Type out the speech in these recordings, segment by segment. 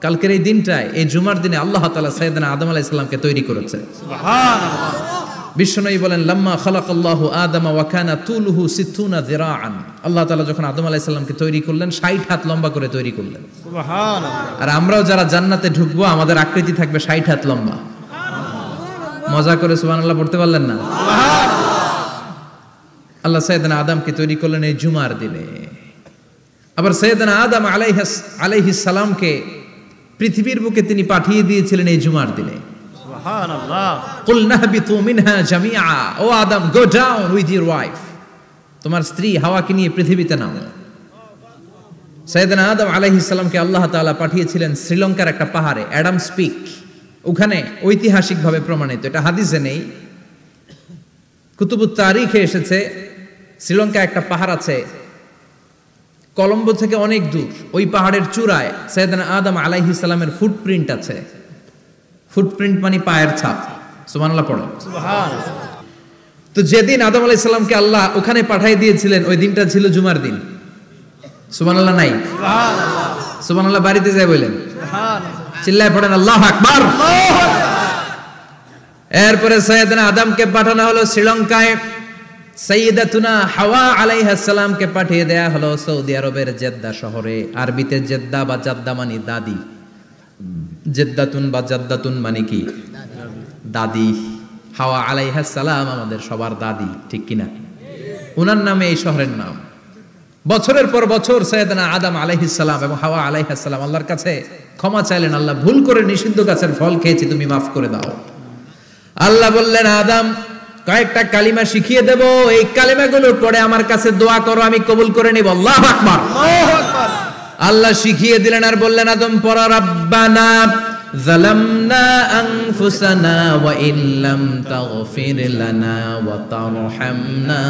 কালকের এই দিনটায়, এই জুমার দিনে আল্লাহ তাআলা সাইয়েদনা আদম আলাইহিস সালামকে তৈরি করেছে। সুবহানাল্লাহ। বিশ্বনবী বলেন, লাম্মা খালাকাল্লাহু আদামা ওয়া কানা তুলুহু 60 যিরাআন। আল্লাহ তাআলা যখন আদম আলাইহিস সালামকে তৈরি করলেন 60 হাত লম্বা করে তৈরি করলেন। সুবহানাল্লাহ। আর আমরাও যারা জান্নাতে ঢুকবো আমাদের আকৃতি থাকবে 60 হাত লম্বা। মজা করে সুবহানাল্লাহ পড়তে পারলেন না? আল্লাহ সাইয়েদনা আদমকে তৈরি করলেন এই জুমার দিনে। আবার সাইয়েদনা আদম আলাইহিস সালামকে পৃথিবীর বুকে তিনি পাঠিয়ে দিয়েছিলেন এই জুমার দিনে। সুবহানাল্লাহ। কুল নাহবিতু মিনহা জামিআ, ও Adam go down with your wife, তোমার স্ত্রী হাওয়াকে নিয়ে পৃথিবীতে নামো। সাইয়েদনা আদম আলাইহিস সালামকে আল্লাহ তাআলা পাঠিয়েছিলেন শ্রীলঙ্কার একটা পাহাড়ে, অ্যাডামস পিক। ওখানে ঐতিহাসিকভাবে প্রমাণিত, এটা হাদিসে নেই, কুতুবুত তারিখে এসেছে। শ্রীলঙ্কায় একটা পাহাড় আছে, কলম্বো থেকে অনেক দূর। ওই পাহাড়ের চূড়ায় সাইয়েদনা আদম আলাইহিস সালামের ফুটপ্রিন্ট আছে। ফুটপ্রিন্ট মানে পায়ের ছাপ। সুবহানাল্লাহ পড়ো। সুবহানাল্লাহ। তো যেদিন আদম আলাইহিস সালামকে আল্লাহ ওখানে পাঠিয়ে দিয়েছিলেন ওই দিনটা ছিল জুমার দিন। সুবহানাল্লাহ নাই? সুবহানাল্লাহ। সুবহানাল্লাহ বাড়িতে যায় বলেন, সুবহানাল্লাহ। চিল্লায় পড়েন আল্লাহু আকবার। এরপরে সাইয়েদনা আদমকে পাঠানো হলো শ্রীলঙ্কায়। সাইয়্যিদাতুনা হাওয়া আলাইহিস সালামকে পাঠিয়ে দেয়া হলো সৌদি আরবের জেদ্দা শহরে। আরবিতে জেদ্দা বা জাদ্দা মানে দাদি। জেদ্দাতুন বা জাদ্দাতুন মানে কি? দাদি। হাওয়া আলাইহিস সালাম আমাদের সবার দাদি, ঠিক কিনা? ওনার নামে এই শহরের নাম। বছরের পর বছর সাইয়েদনা আদম আলাইহিস সালাম এবং হাওয়া আলাইহিস সালাম আল্লাহর কাছে ক্ষমা চাইলেন, আল্লাহ ভুল করে নিষিদ্ধ গাছের ফল খেয়েছি, তুমি মাফ করে দাও। আল্লাহ বললেন, আদম কয়েকটা কালিমা শিখিয়ে দেব, এই কালিমাগুলো পড়ে আমার কাছে দোয়া করো, আমি কবুল করে নিব। আল্লাহু আকবার। আল্লাহু আকবার। আল্লাহ শিখিয়ে দিলেন আর বললেন, আদম পড়ো, রাব্বানা যালামনা আনফুসানা ওয়া ইল্লাম তাগফির লানা ওয়া তারহামনা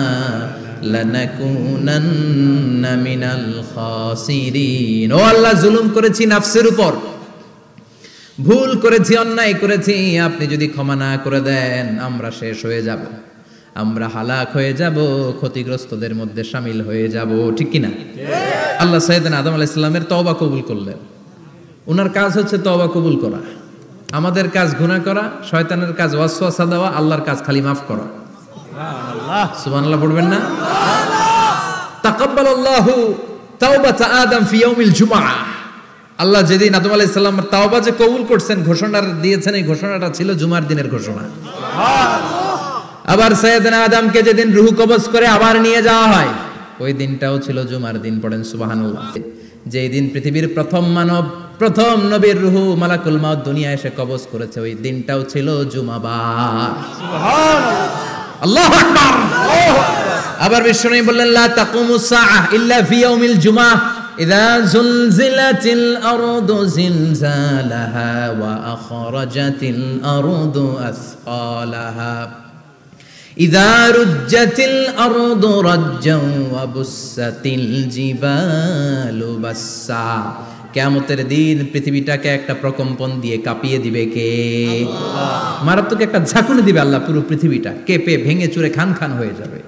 লানাকুনান্না মিনাল খাসিরিন। ও আল্লাহ, জুলুম করেছি নাফসের উপর, ভুল করেছি, অন্যায় করেছি, আপনি যদি ক্ষমা না করে দেন আমরা শেষ হয়ে যাব, আমরা হালাক হয়ে যাব, ক্ষতিগ্রস্তদের মধ্যে শামিল হয়ে যাব, ঠিক কিনা? আল্লাহ সাইয়েদনা আদম আলাইহিস সালামের তওবা কবুল করলেন। ওনার কাজ হচ্ছে তওবা কবুল করা, আমাদের কাজ গুনাহ করা, শয়তানের কাজ ওয়াসওয়াসা দেওয়া, আল্লাহর কাজ খালি মাফ করা। সুবহানাল্লাহ। সুবহানাল্লাহ পড়বেন না? তাকাব্বালাল্লাহু তাওবাতা আদম ফি ইয়াউমিল জুমআহ। আল্লাহ যেদিন আদম আলাইহিস সালামের তাওবা যে কবুল করছেন, ঘোষণা দিয়েছেন, এই ঘোষণাটা ছিল জুমার দিনের ঘোষণা। আবার সাইয়েদনা আদমকে যেদিন রূহ কবজ করে আবার নিয়ে যাওয়া হয়, ওই দিনটাও ছিল জুমার দিন। পড়েন সুবহানাল্লাহ। যেই দিন পৃথিবীর প্রথম মানব, প্রথম নবীর রূহ মালাকুল মাউত দুনিয়ায় এসে কবজ করেছে, ওই দিনটাও ছিল জুমাবার। সুবহানাল্লাহ। আল্লাহু আকবার। আবার বিশ্বনবী বললেন, লা তাকুমুস সাআহ ইল্লা ফি ইয়াউমিল জুমআহ ইযা যুলজিলাতিল আরদু জিলজালাহা ওয়া আখরাজাতিল আরদু আসকালাহা ইযা রুজ্জাতিল আরদু রাজ্জান ওয়া বুসাতিল জিবালু বাসসা। কিয়ামতের দিন পৃথিবীটাকে একটা প্রকম্পন দিয়ে কাঁপিয়ে দিবে কে? আল্লাহ। মারাত্মক একটা ঝাঁকুনি দিবে আল্লাহ, পুরো পৃথিবীটা কেঁপে ভেঙে চুরে খান খান হয়ে যাবে।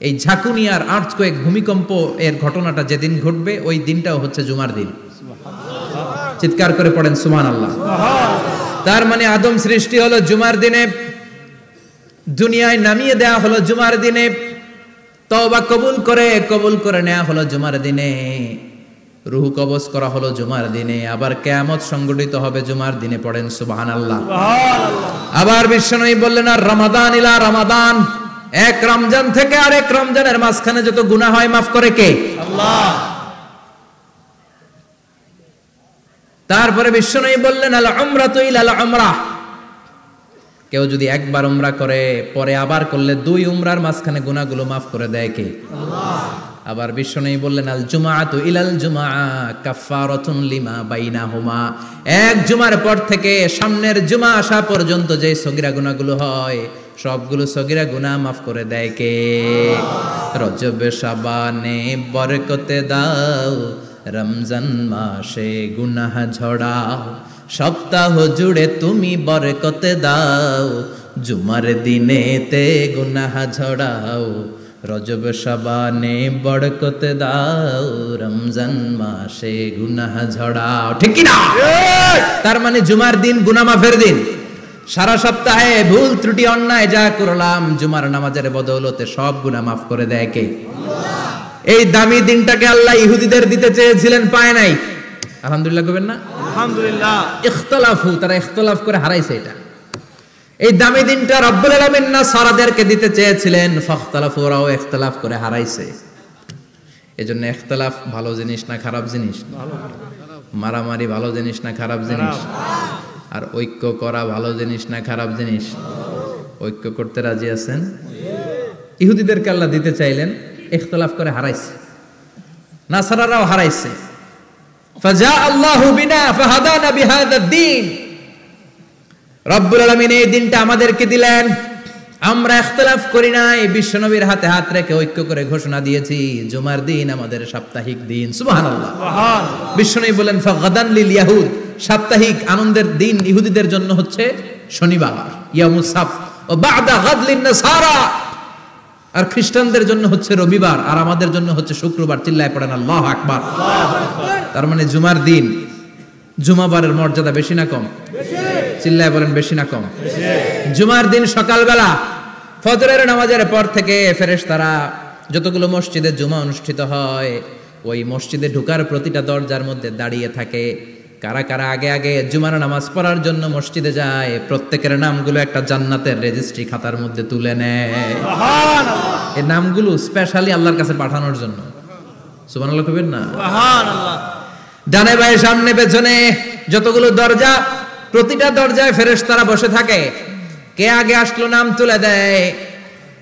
এই ঝাঁকুনি আর আর্থকোয়েক, ভূমিকম্প এর ঘটনাটা যেদিন ঘটবে ওই দিনটাও হচ্ছে জুমার দিন। চিৎকার করে পড়েন সুবহানাল্লাহ। তার মানে আদম সৃষ্টি হলো জুমার দিনে, দুনিয়ায় নামিয়ে দেয়া হলো জুমার দিনে, তওবা কবুল করে নেওয়া হলো জুমার দিনে, রূহ কবজ করা হলো জুমার দিনে, আবার কিয়ামত সংগঠিত হবে জুমার দিনে। পড়েন সুবহানাল্লাহ। আবার বিশ্বনবী বললেন, আর রমাদান ইলা রমাদান, এক রমজান থেকে আরেক রমজানের মাঝখানে যত গুনাহ হয় মাফ করে কে? আল্লাহ। তারপরে বিশ্বনবী বললেন, আল উমরাতু ইলাল উমরাহ, কেউ যদি একবার উমরা করে পরে আবার করলে দুই উমরার মাঝখানে গুনাহগুলো মাফ করে দেয় কে? আল্লাহ। আবার বিশ্বনবী বললেন, আল জুমআতু ইলাল জুমআ কাফফারাতুন লিমা বাইনাহুমা, এক জুমার পর থেকে সামনের জুমা আসা পর্যন্ত যে সগীরা গুনাহগুলো হয় সবগুলো সগীরা গুনাহ মাফ করে দেয় কে? রজব শাবানে বরকতে দাও, রমজান মাসে গুনাহ ঝড়াও, সপ্তাহ জুড়ে তুমি বরকতে দাও, জুমার দিনেতে গুনাহ ঝড়াও, রজব শাবানে বরকতে দাও, রমজান মাসে গুনাহ ঝড়াও, ঠিক কি না? তার মানে জুমার দিন গুনাহ মাফের দিন। সারা সপ্তাহে ভুল ত্রুটি অন্যায় যা করলাম জুমার নামাজের বদৌলতে সব গুনাহ মাফ করে দেয় কে? এই দামি দিনটাকে আল্লাহ ইহুদিদের দিতে চেয়েছিলেন, পায় নাই। আলহামদুলিল্লাহ কইবেন না? আলহামদুলিল্লাহ। ইখতিলাফু, তারা ইখতিলাফ করে হারাইছে এটা। এই দামি দিনটা রব্বুল আলামিন নাসারাদেরকে দিতে চেয়েছিলেন, ফাখতালাফু, ওরাও ইখতিলাফ করে হারাইছে। এজন্য ইখতিলাফ ভালো জিনিস না খারাপ জিনিস? মারামারি ভালো জিনিস না খারাপ জিনিস? আর ঐক্য করা ভালো জিনিস না খারাপ জিনিস? ঐক্য করতে রাজি আছেন? ইহুদিদেরকে আল্লাহ দিতে চাইলেন, ইখতিলাফ করে হারাইছে। নাসারারাও হারাইছে। ফাজা আল্লাহু বিনা ফাহাদানা বিহাদা দ্বীন। রব্বুল আলামিন এই দিনটা আমাদেরকে দিলেন, আমরা ইখতিলাফ করি নাই, বিশ্বনবীর হাতে হাত রেখে ঐক্য করে ঘোষণা দিয়েছি জুমার দিন আমাদের সাপ্তাহিক দিন। সুবহানাল্লাহ। বিশ্বনবী বলেন ফাগাদান লিল ইয়াহুদ, সাপ্তাহিক আনন্দের দিন ইহুদিদের জন্য হচ্ছে শনিবার, ইয়াউমুস সাবত, ও বা'দা গাদ লিন নাসারা, আর খ্রিস্টানদের জন্য হচ্ছে রবিবার, আর আমাদের জন্য হচ্ছে শুক্রবার। চিল্লায় পড়েন আল্লাহু আকবার। তার মানে জুমার দিন, জুমাবারের মর্যাদা বেশি না কম? চিল্লায় বলেন বেশি না কম? জুমার দিন সকালবেলা ফজরের নামাজের পর থেকে ফেরেশতারা যতগুলো মসজিদে জুমা অনুষ্ঠিত হয় ওই মসজিদে ঢোকার প্রতিটা দরজার মধ্যে দাঁড়িয়ে থাকে। কারা কারা আগে আগে জুমার নামাজ পড়ার জন্য মসজিদে যায়, প্রত্যেকের নামগুলো একটা জান্নাতের রেজিস্ট্রি খাতার মধ্যে তুলে নেয়। এই নামগুলো স্পেশালি আল্লাহর কাছে পাঠানোর জন্য। সুবহানাল্লাহ কইবেন না? সুবহানাল্লাহ। ডানে বায়ে সামনে পেছনে যতগুলো দরজা, প্রতিটা দরজায় ফেরেশতারা বসে থাকে। কে আগে আসলো নাম তুলে দেয়।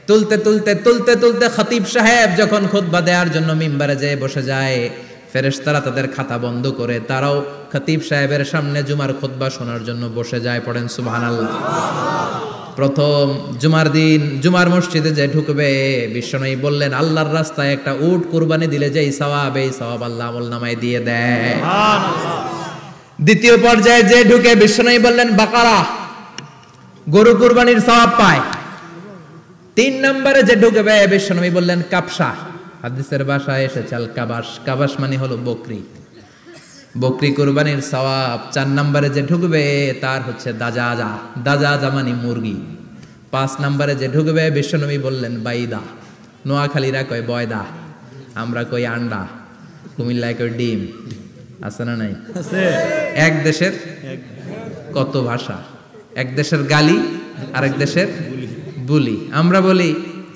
তুলতে তুলতে তুলতে তুলতে খতিব সাহেব যখন খুতবা দেওয়ার জন্য মিম্বারে যেয়ে বসে যায়, ফেরেশতারা তাদের খাতা বন্ধ করে তারাও খতিব সাহেবের সামনে জুমার খুতবা শোনার জন্য বসে যায়। পড়েন সুবহানাল্লাহ। প্রথম জুমার দিন জুমার মসজিদে যে ঢুকবে, বিশ্বনবী বললেন আল্লাহর রাস্তায় একটা উট কুরবানি দিলে যেই সওয়াব, এই সওয়াব আল্লাহ আমলনামায় দিয়ে দেয়। দ্বিতীয় পর্যায়ে যে ঢুকে, বিশ্বনবী বললেন বাকারা, গরু কুরবানির সওয়াব পায়। 3 নম্বরে যে ঢুকবে, বিশ্বনবী বললেন কাবসা, হাদিসের ভাষায় এসেছে আল কাবাস, কাবাস মানে হলো বকরি, বকরি কুরবানির সওয়াব। 4 নম্বরে যে ঢুকবে তার হচ্ছে দাজাজা, দাজাজা মানে মুরগি। 5 নম্বরে যে ঢুকবে, বিশ্বনবী বললেন বাইদা, নোয়াখালীরা কয় বয়দা, আমরা কই আন্ডা, কুমিল্লায় কই ডিম। আছে না নাই? এক দেশের কত ভাষা, এক দেশের গালি আরেক দেশের বুলি। আমরা বলি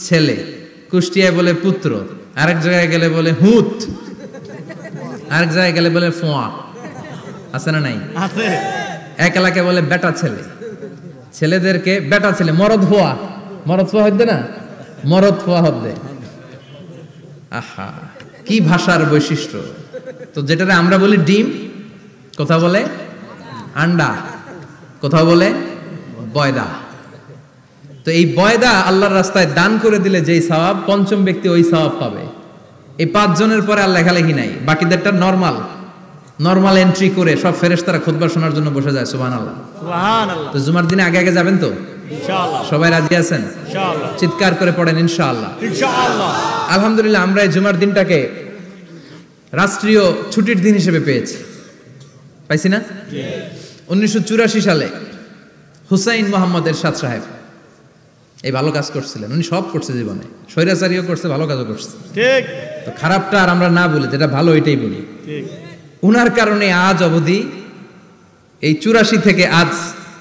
ছেলে, কুষ্টিয়ায় বলে পুত্র, আরেক জায়গায় গেলে বলে হুত, আরেক জায়গায় গেলে বলে ফোয়া। আছে না নাই? এক এলাকায় বলে বেটা ছেলে, ছেলেদেরকে বেটা ছেলে। মরদ ফোয়া, মরদ ফোয়া হদ্দে না, মরদ ফোয়া হদ্দে। আহা, কি ভাষার বৈশিষ্ট্য। তো যেটারে আমরা বলি ডিম, কোথাও বলে আন্ডা, কোথাও বলে বয়দা। তো এই বয়দা আল্লাহর রাস্তায় দান করে দিলে যেই সওয়াব, পঞ্চম ব্যক্তি ওই সওয়াব পাবে। এই 5 জনের পরে আর লেখালেখি নাই, বাকিদেরটা নরমাল এন্ট্রি করে সব ফেরেশতারা খুতবা শোনার জন্য বসে যায়। সুবহানাল্লাহ, সুবহানাল্লাহ। তো জুমার দিনে আগে আগে যাবেন তো ইনশাআল্লাহ? সবাই রাজি আছেন ইনশাআল্লাহ? চিৎকার করে পড়েন ইনশাআল্লাহ, ইনশাআল্লাহ। আলহামদুলিল্লাহ, আমরা এই জুমার দিনটাকে রাষ্ট্রীয় ছুটির দিন হিসেবে পেয়েছি, পাইছি না? 1984 সালে হুসাইন মোহাম্মদ এরশাদ সাহেব এই ভালো কাজ করছিলেন। উনি সব করছে জীবনে, স্বৈরাচারীও করছে, ভালো কাজও করছে। ঠিক। তো খারাপটা আর আমরা না বলি, যেটা ভালো ওইটাই বলি। ঠিক। উনার কারণে আজ অবধি এই 84 থেকে আজ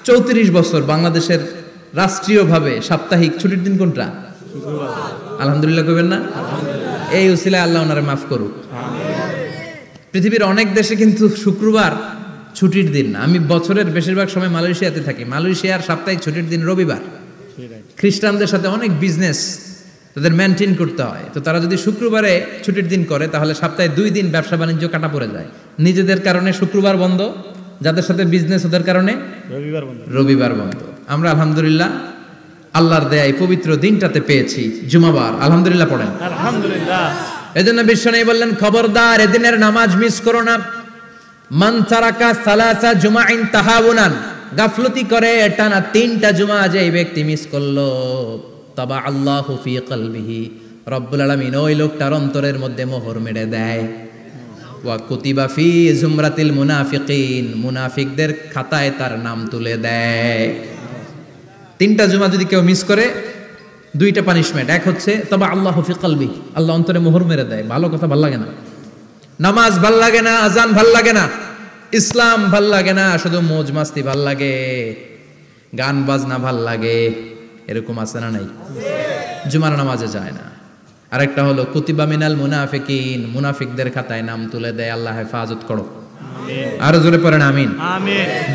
34 বছর বাংলাদেশের রাষ্ট্রীয়ভাবে সাপ্তাহিক ছুটির দিন কোনটা? আলহামদুলিল্লাহ কইবেন না? এই উসিলায় আল্লাহ ওনারে মাফ করুক। পৃথিবীর অনেক দেশে কিন্তু শুক্রবার ছুটির দিন না। আমি বছরের বেশিরভাগ সময় মালয়েশিয়াতে থাকি। মালয়েশিয়ার সাপ্তাহিক ছুটির দিন রবিবার। খ্রিস্টানদের সাথে অনেক বিজনেস তাদের মেনটেন করতে হয়। তো তারা যদি শুক্রবারে ছুটির দিন করে তাহলে সপ্তাহে 2 দিন ব্যবসা বাণিজ্য কাটা পড়ে যায়। নিজেদের কারণে শুক্রবার বন্ধ, যাদের সাথে বিজনেস ওদের কারণে রবিবার বন্ধ। আমরা আলহামদুলিল্লাহ আল্লাহর দেয়ায় পবিত্র দিনটাতে পেয়েছি জুমাবার। আলহামদুলিল্লাহ পড়েন আলহামদুলিল্লাহ। এজন্য বিশ্বনবী বললেন খবরদার এদিনের নামাজ মিস করো না। মান তারাকা সালাসা জুমাইন তাহাউনান, গাফলতি করে টানা 3টা জুমা যে ব্যক্তি মিস করলো, তাবা আল্লাহু ফি কলবিহি, রব্বুল আলামিন ওই লোকটার অন্তরের মধ্যে মোহর মেরে দেয়। ওয়া কুতিবা ফি জুমরাতিল মুনাফিকিন, মুনাফিকদের খাতায় তার নাম তুলে দেয়। 3টা জুমা যদি কেউ মিস করে 2টা পানিশমেন্ট। এক হচ্ছে তবে আল্লাহ ফি কলবি, আল্লাহ অন্তরে মোহর মেরে দেয়। ভালো কথা ভাল লাগে না, নামাজ ভাল লাগে না, আজান ভাল লাগে না, ইসলাম ভাল লাগে না, শুধু মৌজ মাস্তি ভাল লাগে, গান বাজনা ভাল লাগে, এরকম আছে না নাই? জুমার নামাজে যায় না। আরেকটা হলো কুতিবা মিনাল মুনাফিকিন, মুনাফিকদের খাতায় নাম তুলে দেয়। আল্লাহ হেফাজত করো, আরো জোরে পড়েন আমিন।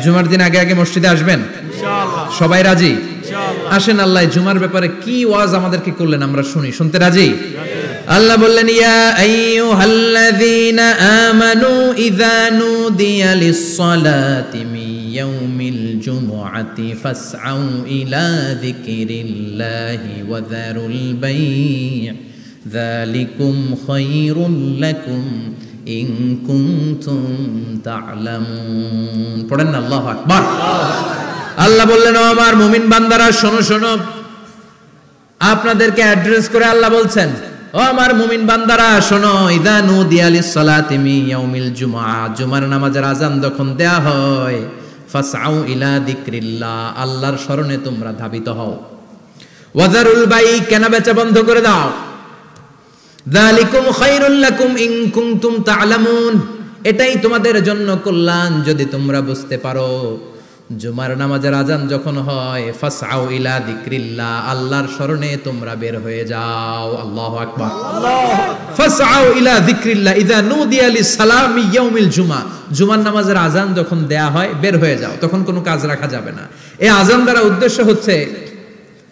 জুমার দিন আগে আগে মসজিদে আসবেন ইনশাআল্লাহ, সবাই রাজি? আসেন আল্লাহ জুমার ব্যাপারে কি ওয়াজ আমাদেরকে করলেন আমরা শুনি। শুনতে রাজি? আল্লাহ বললেন ইয়া আইয়ুহাল্লাযীনা আমানু ইযা নুদিয়া লিস-সালাতি মিন ইয়াউমিল জুমআতি ফাসআউ ইলা যিকরিল্লাহি ওয়া যারুল বাই' যালিকুম খায়রুল লাকুম ইন কুনতুম তা'লামুন। পড়েন না আল্লাহু আকবার। আল্লাহ বললেন ও আমার মুমিন বান্দারা শোনো শোনো, আপনাদেরকে অ্যাড্রেস করে আল্লাহ বলছেন ও আমার মুমিন বান্দারা শোনো, ইযা নুদিয়া লিস-সালাতি মিন ইয়াউমিল জুমআ, জুমার নামাজের আযান যখন দেয়া হয়, ফাসআউ ইলা যিকরিল্লাহ, আল্লাহর স্মরণে তোমরা ধাবিত হও। ওয়া যারুল বাই', কেনা বেচা বন্ধ করে দাও। যালিকুম খায়রুল লাকুম ইন কুনতুম তা'লামুন, এটাই তোমাদের জন্য কল্যাণ যদি তোমরা বুঝতে পারো। জুমার নামাজের আযান যখন হয়, ফাসআউ ইলা যিকরিল্লাহ, আল্লাহর স্মরণে তোমরা বের হয়ে যাও। আল্লাহু আকবার। ফাসআউ ইলা যিকরিল্লাহ ইযা নুদিয়া লিস-সালামি ইয়াউমিল জুমআ, জুমার নামাজের আযান যখন দেয়া হয় বের হয়ে যাও, তখন কোনো কাজ রাখা যাবে না। এই আযান দ্বারা উদ্দেশ্য হচ্ছে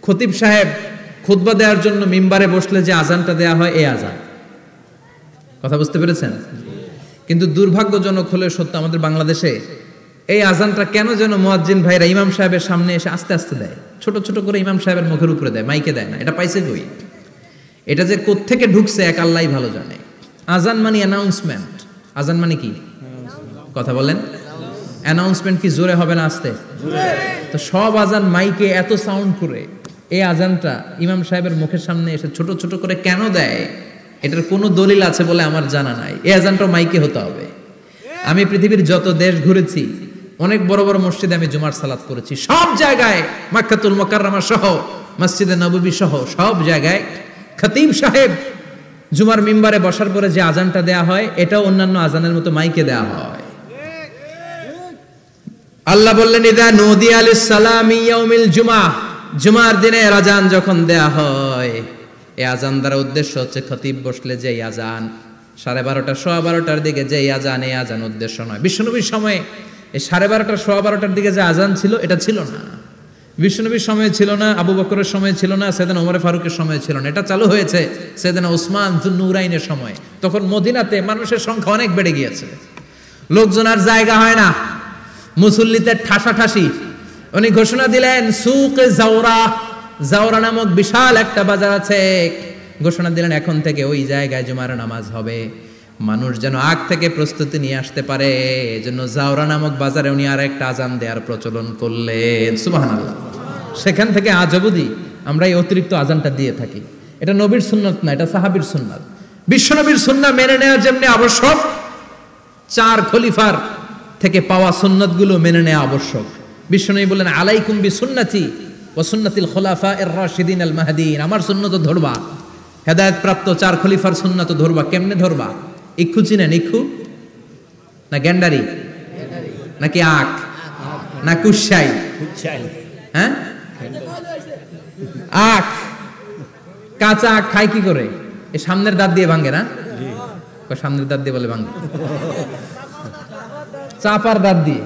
খতিব সাহেব খুতবা দেওয়ার জন্য মিম্বারে বসলে যে আযানটা দেয়া হয় এই আযান। কথা বুঝতে পেরেছেন? কিন্তু দুর্ভাগ্যজনক হলে সত্য, আমাদের বাংলাদেশে এই আযানটা কেন যেন মুয়াজ্জিন ভাইরা ইমাম সাহেবের সামনে এসে আস্তে আস্তে দেয়, ছোট ছোট করে ইমাম সাহেবের মুখের উপরে দেয়, মাইকে দেয় না। এটা পাইছে কই? এটা যে কোত্থেকে ঢুকছে এক আল্লাহই ভালো জানে। আযান মানে অ্যানাউন্সমেন্ট। আযান মানে কি? কথা বলেন। অ্যানাউন্সমেন্ট কি জোরে হবে না আস্তে? তো সব আযান মাইকে এত সাউন্ড করে, এই আযানটা ইমাম সাহেবের মুখের সামনে এসে ছোট ছোট করে কেন দেয়? এটার কোনো দলিল আছে বলে আমার জানা নাই। এই আযানটা মাইকে হতে হবে। আমি পৃথিবীর যত দেশ ঘুরেছি, অনেক বড় বড় মসজিদে আমি জুমার সালাত করেছি, সব জায়গায় মক্কাতুল মুকাররমা সহ মসজিদে নববী সহ সব জায়গায় খতিব সাহেব জুমার মিম্বারে বসার পরে যে আযানটা দেয়া হয়, এটাও অন্যান্য আযানের মতো মাইকে দেয়া হয়। আল্লাহ বললেন ইযা নুদিয়া লিস-সালামি ইয়াউমিল জুমআ, জুমার দিনে আযান যখন দেয়া হয়, এই আযান দ্বারা উদ্দেশ্য হচ্ছে খতিব বসলে যে আযান 12:30 12:15 দিকে যে আযান, এই আযান উদ্দেশ্য নয়। বিশ্বনবীর সময়ে এই 12:30 12:15 দিকে যে আযান ছিল এটা ছিল না। বিশ্বনবীর সময়ে ছিল না, আবু বকরের সময়ে ছিল না, সাইয়েদনা ওমর ফারুকের সময়ে ছিল না। এটা চালু হয়েছে সাইয়েদনা উসমান যুন্নুরাইনের সময়। তখন মদিনাতে মানুষের সংখ্যা অনেক বেড়ে গিয়েছে, লোকজন আর জায়গা হয় না, মুসল্লিতে ঠাসাঠাসি। উনি ঘোষণা দিলেন সুকে জাওরা, জাওরা নামক বিশাল একটা বাজার আছে, ঘোষণা দিলেন এখন থেকে ওই জায়গায় জুমার নামাজ হবে। মানুষ যেন আগ থেকে প্রস্তুতি নিয়ে আসতে পারে, এজন্য জাওরা নামক বাজারে উনি আর একটা আযান দেওয়ার প্রচলন করলেন। সুবহানাল্লাহ। সেখান থেকে আজ অবধি আমরা এই অতিরিক্ত আযানটা দিয়ে থাকি। এটা নবীর সুন্নাত না, এটা সাহাবীর সুন্নাত। বিশ্বনবীর সুন্নাহ মেনে নেওয়া যেমনি আবশ্যক, 4 খলিফার থেকে পাওয়া সুন্নাতগুলো মেনে নেওয়া আবশ্যক। বিশ্বনবী বললেন আলাইকুম বিসুন্নতি ওয়া সুন্নাতিল খুলাফায়ে রাশিদিন আল মাহদিয়িন, আমার সুন্নাত ধরবা, হেদায়েত প্রাপ্ত 4 খলিফার সুন্নাত ধরবা। কেমনে ধরবা? ইক্ষু চিনেন? ইক্ষু না গ্যান্ডারি নাকি আখ না কুশাই? হ্যাঁ, আখ। কাঁচা আখ খায় কি করে? এই সামনের দাঁত দিয়ে ভাঙে না? সামনের দাঁত দিয়ে বলে ভাঙে, চাপার দাঁত দিয়ে,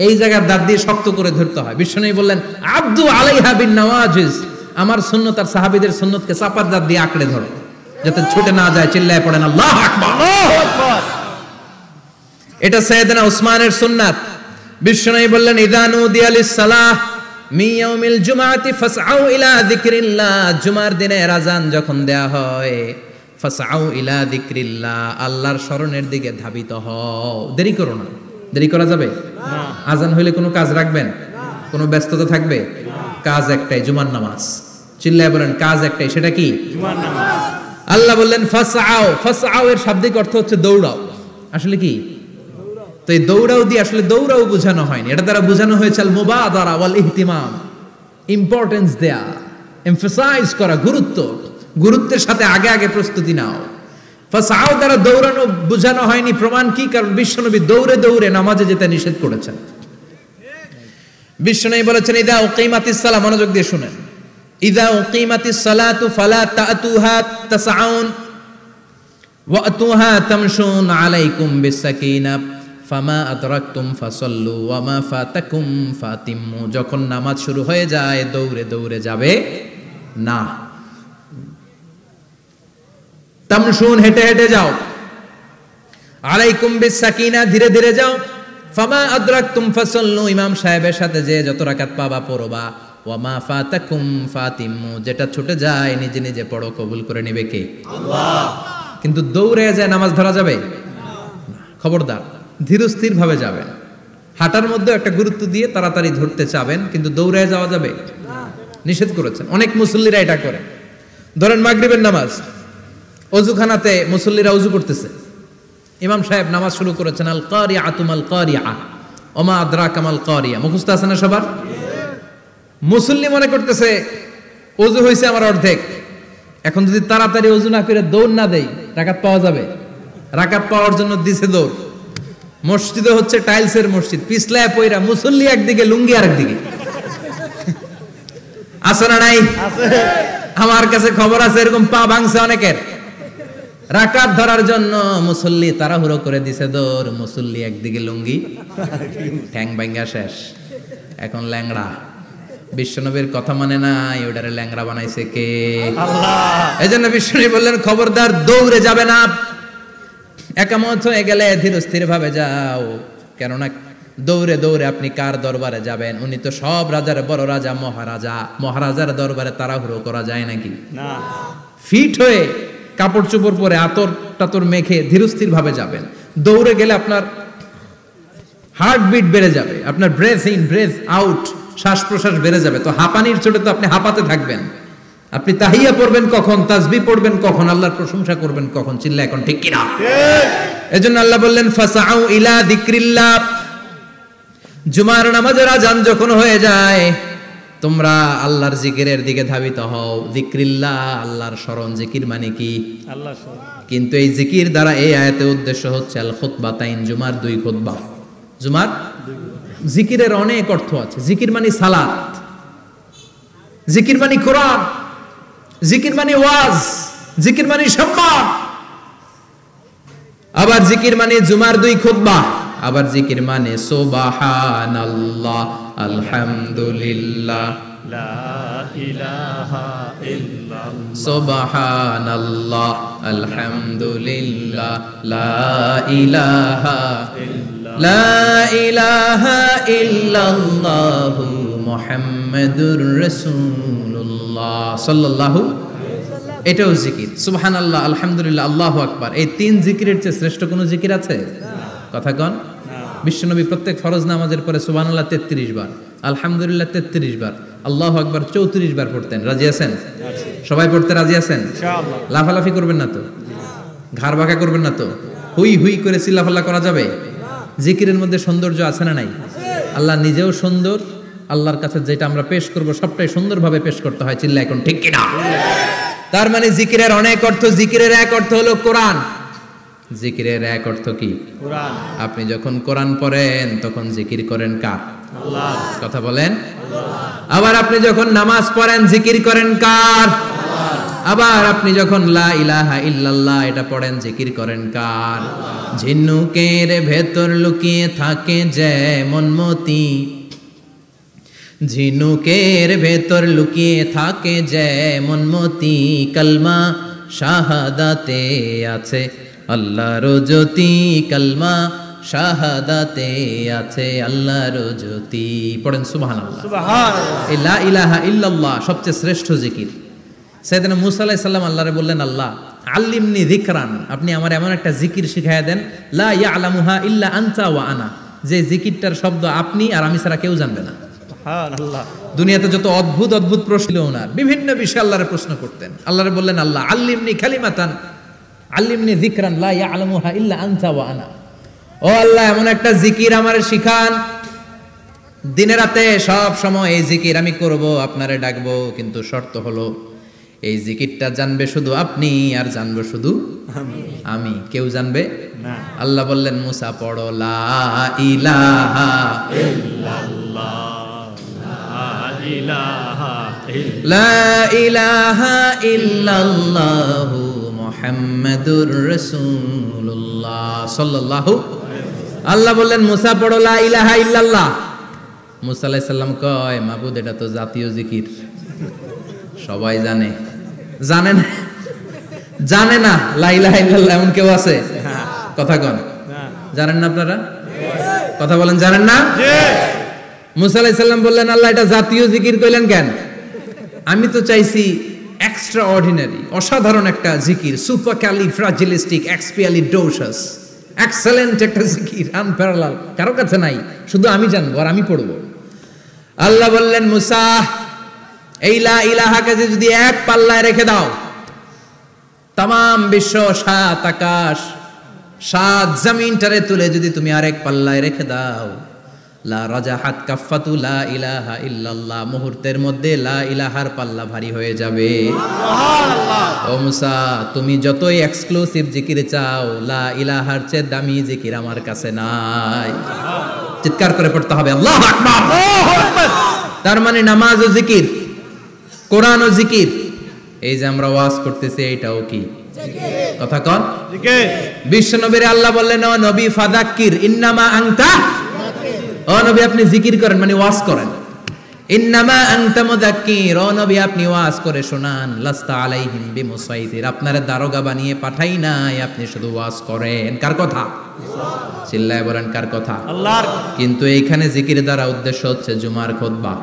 এই জায়গার দাঁত দিয়ে শক্ত করে ধরতে হয়। বিশ্বনবী বললেন আব্দু আলাইহা বিন নওয়াজিজ, আমার সুন্নাত আর সাহাবীদের সুন্নাতকে চাপার দাঁত দিয়ে আঁকড়ে ধরো যাতে ছুটে না যায়। চিল্লায় পড়েন আল্লাহু আকবার। এটা সাইয়েদনা উসমানের সুন্নাত। বিশ্বনবী বললেন ইযা নুদিয়া লিস-সালাহ মিন ইয়াউমিল জুমআতি ফাসআউ ইলা যিকরিল্লাহ, জুমার দিনে আযান যখন দেয়া হয়, ফাসআউ ইলা যিকরিল্লাহ, আল্লাহর স্মরণের দিকে ধাবিত হও। দেরি করো না। দেরি করা যাবে না। আযান হইলে কোনো কাজ রাখবেন? কোনো ব্যস্ততা থাকবে? কাজ একটাই, জুমার নামাজ। চিল্লায় বলেন কাজ একটাই, সেটা কি? জুমার নামাজ। আল্লাহ বললেন ফাসআউ, ফাসআউ এর শাব্দিক অর্থ হচ্ছে দৌড়াও। আসলে কি? তো এই দৌড়াও দিয়ে আসলে দৌড়াও বোঝানো হয়নি, এটা দ্বারা বোঝানো হয়েছে আল মুবাদারা ওয়াল ইহতিমাম, ইম্পর্টেন্স দেয়া, এমফাসাইজ করা, গুরুত্বের সাথে আগে আগে প্রস্তুতি নাও। ফাসাউ দ্বারা দৌড়ানো বোঝানো হয়নি, প্রমাণ কি? কারণ বিশ্বনবী দৌড়ে দৌড়ে নামাজে যেতে নিষেধ করেছেন। বিশ্বনবী বলেছেন ইদা উকিমাতিস সালাহ, মনোযোগ দিয়ে শুনেন, ইদা উকিমাতিস সালাতু ফালা তাতুহা তাসআউন ওয়া আতুহা তামশুন আলাইকুম বিসাকিনা ফামা আদরাকতুম ফাসাল্লু ওয়া মা ফাতাকুম ফাতিম্মু। যখন নামাজ শুরু হয়ে যায় দৌড়ে দৌড়ে যাবে না, তামশুন হেঁটে হেঁটে যাও, আলাইকুম বিসাকিনা ধীরে ধীরে যাও, ফামা আদরাকতুম ফাসাল্লু ইমাম সাহেবের সাথে যে যত রাকাত পাবা পড়বা, ওয়া মা ফাতাকুম ফাতিম্মু যেটা ছুটে যায় নিজে নিজে পড়ো, কবুল করে নেবে কে? আল্লাহ। কিন্তু দৌড়ে যায় নামাজ ধরা যাবে না, খবরদার, ধীরস্থির ভাবে যাবেন। হাঁটার মধ্যে একটা গুরুত্ব দিয়ে তাড়াতাড়ি ধরতে চাবেন, কিন্তু দৌড়ে যাওয়া যাবে না, নিষেধ করেছেন। অনেক মুসল্লিরা এটা করে। ধরেন মাগরিবের নামাজ, অজুখানাতে মুসল্লিরা অজু করতেছে, ইমাম সাহেব নামাজ শুরু করেছেন, আল কারিআতু মাল কারিআ ওমা আদরাকা মাল কারিআ, মুখস্থ আছে না সবার? মুসল্লি মনে করতেছে অজু হয়েছে আমার অর্ধেক, এখন যদি তাড়াতাড়ি অজু না করে দৌড় না দেই রাকাত পাওয়া যাবে? রাকাত পাওয়ার জন্য দিছে দৌড়। মসজিদে হচ্ছে টাইলসের মসজিদ, পিছলায় পয়রা মুসল্লি একদিকে, লুঙ্গি আরেকদিকে। আছে না নাই? আমার কাছে খবর আছে এরকম পা ভাঙছে অনেকের। রাকাত ধরার জন্য মুসল্লি তাড়াহুড়ো করে দিছে দৌড়, মুসল্লি একদিকে লুঙ্গি, ঠ্যাং ভাঙা শেষ, এখন ল্যাংড়া। বিশ্বনবীর কথা মানে নাই, ওটারে ল্যাংড়া বানাইছে কে? আল্লাহ। এজন্য বিশ্বনবী বললেন খবরদার দৌড়ে যাবে না, একামত হয়ে গেলে ধীর স্থির ভাবে যাও। কেননা দৌড়ে দৌড়ে আপনি কার দরবারে যাবেন? উনি তো সব রাজার বড় রাজা, মহারাজা। মহারাজার দরবারে তাড়াহুড়ো করা যায় নাকি? না। ফিট হয়ে কাপড় চোপড় পরে আতর টাতর মেখে ধীরস্থির ভাবে যাবেন। দৌড়ে গেলে আপনার হার্টবিট বেড়ে যাবে, আপনার ব্রেথ ইন ব্রেথ আউট, শ্বাস প্রশ্বাস বেড়ে যাবে। তো হাঁপানির চোটে তো আপনি হাঁপাতে থাকবেন। আপনি তাহিয়া পড়বেন কখন, তাসবিহ পড়বেন কখন, আল্লাহর প্রশংসা করবেন কখন? চিল্লা এখন ঠিক কিনা? এজন্য আল্লাহ বললেন ফাসাউ ইলা যিকরিল্লাহ, জুমার নামাজের আযান যখন হয়ে যায় তোমরা আল্লাহর জিকিরের দিকে ধাবিত হও। যিকরিল্লাহ, আল্লাহর স্মরণ। জিকির মানে কি? আল্লাহর স্মরণ। কিন্তু এই জিকির দ্বারা এই আয়াতের উদ্দেশ্য হচ্ছে আল খুতবাতাইন, জুমার দুই খুতবা। জুমার জিকিরের অনেক অর্থ আছে। জিকির মানে সালাত, জিকির মানে কোরআন, জিকির মানে ওয়াজ, জিকির মানে সম্মান। আবার জিকির মানে জুমার দুই খুতবা। আবার জিকির মানে সুবহানাল্লাহ, আলহামদুলিল্লাহ, লা ইলাহা ইল্লাল্লাহ, সুবহানাল্লাহ, আলহামদুলিল্লাহ, লা ইলাহা ইল্লাল্লাহ, লা ইলাহা ইল্লাল্লাহ, মুহাম্মাদুর রাসূলুল্লাহ সাল্লাল্লাহু। এটাও জিকির। সুবহানাল্লাহ, আলহামদুলিল্লাহ, আল্লাহু আকবার। এই তিন জিকিরের চেয়ে শ্রেষ্ঠ কোনো জিকির আছে? কথা কন। বিশ্বনবী প্রত্যেক ফরজ নামাজের পরে সুবহানাল্লাহ 33 বার, আলহামদুলিল্লাহ 33 বার, আল্লাহু আকবার 34 বার পড়তেন। রাজি আছেন? সবাই পড়তে রাজি আছেন? ইনশাআল্লাহ। লাফালাফি করবেন না তো? ঘাড় বাঁকা করবেন না তো? হুই হুই করে চিল্লাফাল্লা করা যাবে? জিকিরের মধ্যে সৌন্দর্য আছে না নাই? আল্লাহ নিজেও সুন্দর, আল্লাহর কাছে যেটা আমরা পেশ করব সবটাই সুন্দরভাবে পেশ করতে হয়। চিল্লা এখন ঠিক কিনা? তার মানে জিকিরের অনেক অর্থ। জিকিরের এক অর্থ হলো কোরআন। জিকিরের এক অর্থ কি? কোরআন। আপনি যখন কোরআন পড়েন তখন জিকির করেন কার? আল্লাহ। কথা বলেন। আল্লাহ। আবার আপনি যখন নামাজ পড়েন জিকির করেন কার? আল্লাহ। আবার আপনি যখন লা ইলাহা ইল্লাল্লাহ এটা পড়েন জিকির করেন কার? আল্লাহ। ঝিনুকের ভেতর লুকিয়ে থাকে যেমন মতি, ঝিনুকের ভেতর লুকিয়ে থাকে যেমন মতি, কালমা শাহাদাতে আছে আল্লাহর জ্যোতি, কালমা শাহাদাতে আছে আল্লাহর জ্যোতি। পড়েন সুবহানাল্লাহ। সুবহানাল্লাহ। লা ইলাহা ইল্লাল্লাহ সবচেয়ে শ্রেষ্ঠ জিকির। সাইয়েদনা মুসা আলাইহিস সালাম আল্লাহরে বললেন, আল্লাহ আল্লিমনি যিকরান, আপনি আমার এমন একটা জিকির শিখায়া দেন, লা ইয়ালামুহা ইল্লা আনতা ওয়া আনা, যে জিকিরটার শব্দ আপনি আর আমি ছাড়া কেউ জানবে না। সুবহানাল্লাহ। দুনিয়াতে যত অদ্ভুত অদ্ভুত প্রশ্ন ওনার, বিভিন্ন বিষয়ে আল্লাহরে প্রশ্ন করতেন। আল্লাহরে বললেন, আল্লাহ আল্লিমনি কালিমাতান, আল্লিমনি যিকরান লা ইয়ালামুহা ইল্লা আনতা ওয়া আনা, ও আল্লাহ এমন একটা জিকির আমারে শিখান, দিনে রাতে সব সময় এই জিকির আমি করব, আপনারে ডাকবো, কিন্তু শর্ত হলো এই জিকিরটা জানবে শুধু আপনি আর জানবো শুধু আমি, কেউ জানবে না। আল্লাহ বললেন মুসা পড়ো লা ইলাহা লা ইলাহা ইল্লাল্লাহু মুহাম্মাদুর রাসূলুল্লাহ সাল্লাল্লাহু। আল্লাহ বললেন মুসা পড়ো লা ইলাহা ইল্লাল্লাহ। মুসা আলাইহিস সালাম কয় মাবুদ এটা তো জাতীয় জিকির, সবাই জানে। জানে না, জানে না লা ইলাহা ইল্লাল্লাহ এমন কেউ আছে? কথা কন, জানেন না আপনারা? কথা বলেন, জানেন না? মুসা আলাইহিস সালাম বললেন আল্লাহ এটা জাতীয় জিকির কইলেন কেন? আমি তো চাইছি এক্সট্রা অর্ডিনারি, অসাধারণ একটা জিকির, সুপার ক্যালিফ্রাজিলিস্টিক এক্সপিয়ালিডোসাস, এক্সেলেন্ট একটা জিকির, আনপ্যারালাল, কারো কাছে নাই, শুধু আমি জানবো আর আমি পড়বো। আল্লাহ বললেন মুসা এই লা ইলাহাকে যদি এক পাল্লায় রেখে দাও, তামাম বিশ্ব, সাত আকাশ, সাত জমিনটারে তুলে যদি তুমি আরেক পাল্লায় রেখে দাও, লা রাজাহাত কাফাতু লা ইলাহা ইল্লাল্লাহ, মুহূর্তের মধ্যে লা ইলাহার পাল্লা ভারী হয়ে যাবে। ও মুসা তুমি যতই এক্সক্লুসিভ জিকির চাও, লা ইলাহার চেয়ে দামি জিকির আমার কাছে নাই। চিৎকার করে পড়তে হবে আল্লাহু আকবার। তার মানে নামাজ ও জিকির, কোরআন ও জিকির, এই যে আমরা ওয়াজ করতেছি এটাও কি জিকির? কথা কন জিকির। বিশ্ব নবীর আল্লাহ বললেন ও নবী ফাযাক্কির ইন্নামা আনতা, ও নবী আপনি জিকির করেন মানে ওয়াজ করেন। ইন্নামা আনতা মুযাক্কির, ও নবী আপনি ওয়াজ করে শোনান। লাস্তা আলাইহিম বিমুসাইতির, আপনারে দারোগা বানিয়ে পাঠাই নাই, আপনি শুধু ওয়াজ করেন। কার কথা? চিল্লায় বলেন কার কথা? আল্লাহর। কিন্তু এইখানে জিকির দ্বারা উদ্দেশ্য হচ্ছে জুমার খুতবা।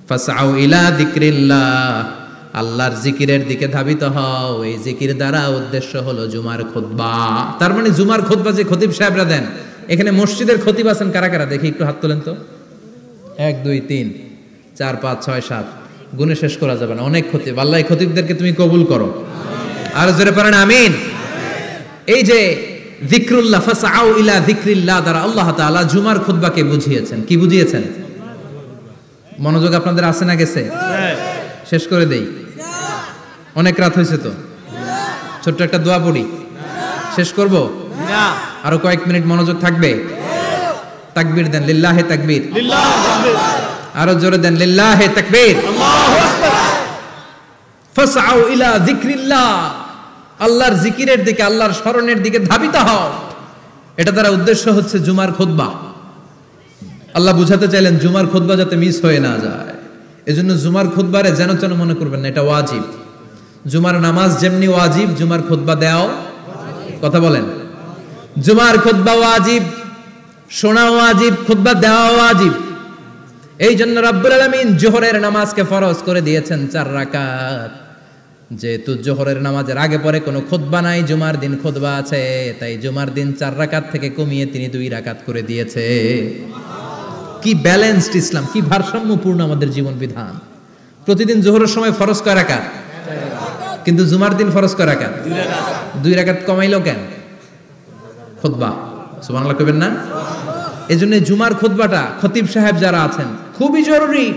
ফাসআউ ইলা যিকরিল্লাহ, আল্লাহর জিকিরের দিকে ধাবিত হও। এই জিকির দ্বারা উদ্দেশ্য হলো জুমার খুতবা। তার মানে জুমার খুতবা যে খতিব সাহেবরা দেন, এখানে মসজিদের খতিব আছেন কারা কারা দেখি একটু হাত তোলেন তো। 1 2 3 4 5 6 7 গুণে শেষ করা যাবে না, অনেক খতিব। আল্লাহ এই খতিবদেরকে তুমি কবুল করো, আর জোরে পড়েন আমিন। এই যে যিকরুল্লাহ, ফাসআউ ইলা যিকরিল্লাহ দ্বারা আল্লাহ তাআলা জুমার খুতবাকে বুঝিয়েছেন। কি বুঝিয়েছেন? মনোযোগ আপনাদের আছে না গেছে? শেষ করে দেই, অনেক রাত হয়েছে তো। ছোট্ট একটা দোয়া পড়ি, শেষ করব না? আরো কয়েক মিনিট মনোযোগ থাকবে? তাকবীর দেন, লিল্লাহে তাকবীর, আরো জোরে দেন, লিল্লাহে তাকবীর, আল্লাহু আকবার। ফাসআউ ইলা যিকরিল্লাহ, আল্লাহর জিকিরের দিকে, আল্লাহর স্মরণের দিকে ধাবিত হও। এটা দ্বারা উদ্দেশ্য হচ্ছে জুমার খুতবা। আল্লাহ বুঝাতে চাইলেন জুমার খুতবা যাতে মিস হয়ে না যায়, এজন্য জুমার খুতবারে যেন তেন মনে করবেন না, এটা ওয়াজিব। জুমার নামাজ যেমনি ওয়াজিব, জুমার খুতবা দেওয়াও, কথা বলেন, জুমার খুতবা ওয়াজিব, শোনা ওয়াজিব, খুতবা দেওয়া ওয়াজিব। এই জন্য রব্বুল আলামিন জোহরের নামাজকে ফরজ করে দিয়েছেন 4 রাকাত। যেহেতু জোহরের নামাজের আগে পরে কোনো খুতবা নাই, জুমার দিন খুতবা আছে, তাই জুমার দিন 4 রাকাত থেকে কমিয়ে তিনি 2 রাকাত করে দিয়েছে। কি ব্যালেন্সড ইসলাম, কি ভারসাম্যপূর্ণ আমাদের জীবন বিধান। প্রতিদিন জোহরের সময় ফরজ কয় রাকাত, কিন্তু জুমার দিন ফরজ কয় রাকাত? 2 রাকাত কমাইলো কেন? খুতবা, সুবহানাল্লাহ কইবেন না? এজন্য জুমার খুতবাটা খতিব সাহেব যারা আছেন খুবই জরুরি।